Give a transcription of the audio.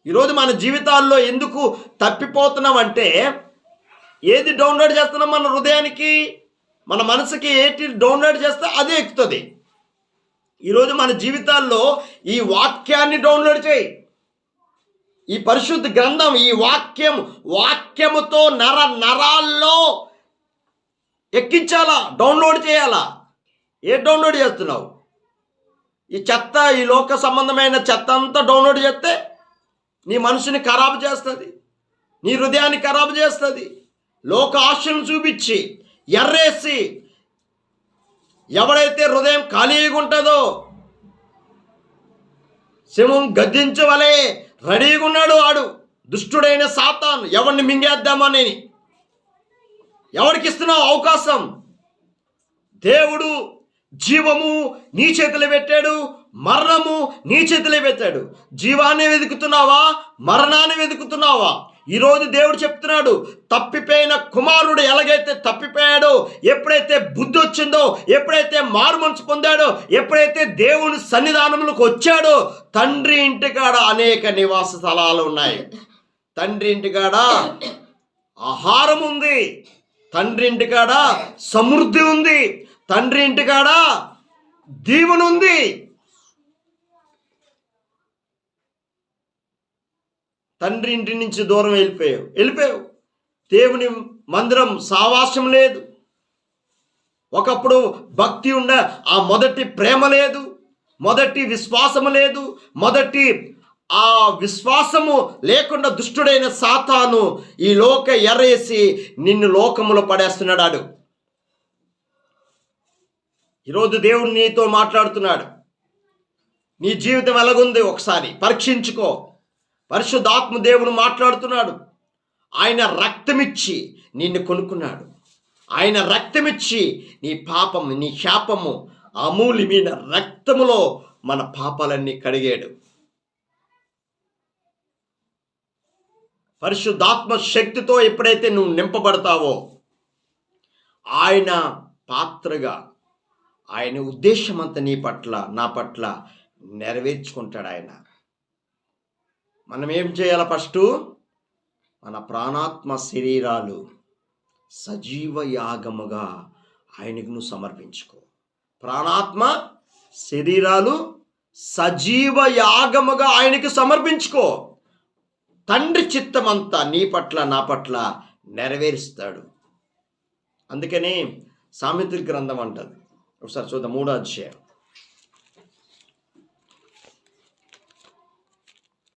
ఈరోజు మన జీవితాల్లో ఎందుకు తప్పిపోతున్నామంటే, ఏది డౌన్లోడ్ చేస్తున్నాం మన హృదయానికి, మన మనసుకి ఏది డౌన్లోడ్ చేస్తే అదే ఎక్కుతుంది. ఈరోజు మన జీవితాల్లో ఈ వాక్యాన్ని డౌన్లోడ్ చేయి. ఈ పరిశుద్ధ గ్రంథం, ఈ వాక్యముతో నరాల్లో ఎక్కించాలా, డౌన్లోడ్ చేయాలా. ఏ డౌన్లోడ్ చేస్తున్నావు? ఈ చెత్త, ఈ లోక సంబంధమైన చెత్త అంతా డౌన్లోడ్ చేస్తే నీ మనసుని ఖరాబు చేస్తుంది, నీ హృదయాన్ని ఖరాబు చేస్తుంది. లోక ఆశను చూపించి ఎర్రేసి ఎవడైతే హృదయం ఖాళీగా ఉంటుందో, సింహం గద్దించవలే రెడీగా ఉన్నాడు వాడు, దుష్టుడైన సాతాను. ఎవరిని మింగేద్దామని ఎవరికి ఇస్తున్నావు అవకాశం? దేవుడు జీవము నీ చేతిలో పెట్టాడు, మరణము నీ చేతిలో పెట్టాడు. జీవాన్ని వెతుకుతున్నావా, మరణాన్ని వెతుకుతున్నావా? ఈరోజు దేవుడు చెప్తున్నాడు, తప్పిపోయిన కుమారుడు ఎలాగైతే తప్పిపోయాడో, ఎప్పుడైతే బుద్ధి వచ్చిందో, ఎప్పుడైతే మారు మనసు పొందాడో, ఎప్పుడైతే దేవుని సన్నిధానంలోకి వచ్చాడో, తండ్రి ఇంటికాడ అనేక నివాస స్థలాలు ఉన్నాయి. తండ్రి ఇంటికాడ ఆహారం ఉంది, తండ్రి ఇంటికాడ సమృద్ధి ఉంది, తండ్రి ఇంటికాడ దీవెన ఉంది. తండ్రి ఇంటి నుంచి దూరం వెళ్ళిపోయావు. దేవుని మందిరం సావాస్యం లేదు. ఒకప్పుడు భక్తి ఉండ ఆ మొదటి ప్రేమ లేదు, మొదటి విశ్వాసము లేదు. మొదటి ఆ విశ్వాసము లేకుండా దుష్టుడైన సాతాను ఈ లోక ఎర్రేసి నిన్ను లోకములో పడేస్తున్నాడు. ఈరోజు దేవుడు నీతో మాట్లాడుతున్నాడు. నీ జీవితం ఎలాగుంది ఒకసారి పరీక్షించుకో. పరిశుద్ధాత్మ దేవుడు మాట్లాడుతున్నాడు. ఆయన రక్తమిచ్చి నిన్ను కొనుక్కున్నాడు. ఆయన రక్తమిచ్చి నీ పాపము, నీ శాపము, అమూల్యమైన రక్తములో మన పాపాలన్నీ కడిగాడు. పరిశుద్ధాత్మ శక్తితో ఎప్పుడైతే నువ్వు నింపబడతావో, ఆయన పాత్రగా ఆయన ఉద్దేశమంతా నీ పట్ల, నా పట్ల నెరవేర్చుకుంటాడు ఆయన. మనం ఏం చేయాలి? ఫస్ట్ మన ప్రాణాత్మ శరీరాలు సజీవ యాగముగా ఆయనకు నువ్వు సమర్పించుకో. ప్రాణాత్మ శరీరాలు సజీవ యాగముగా ఆయనకు సమర్పించుకో. తండ్రి చిత్తమంతా నీ పట్ల, నా పట్ల నెరవేరుస్తాడు. అందుకని సామెతల గ్రంథం అంటది. ఒకసారి చూద్దాం, 3వ అధ్యాయం.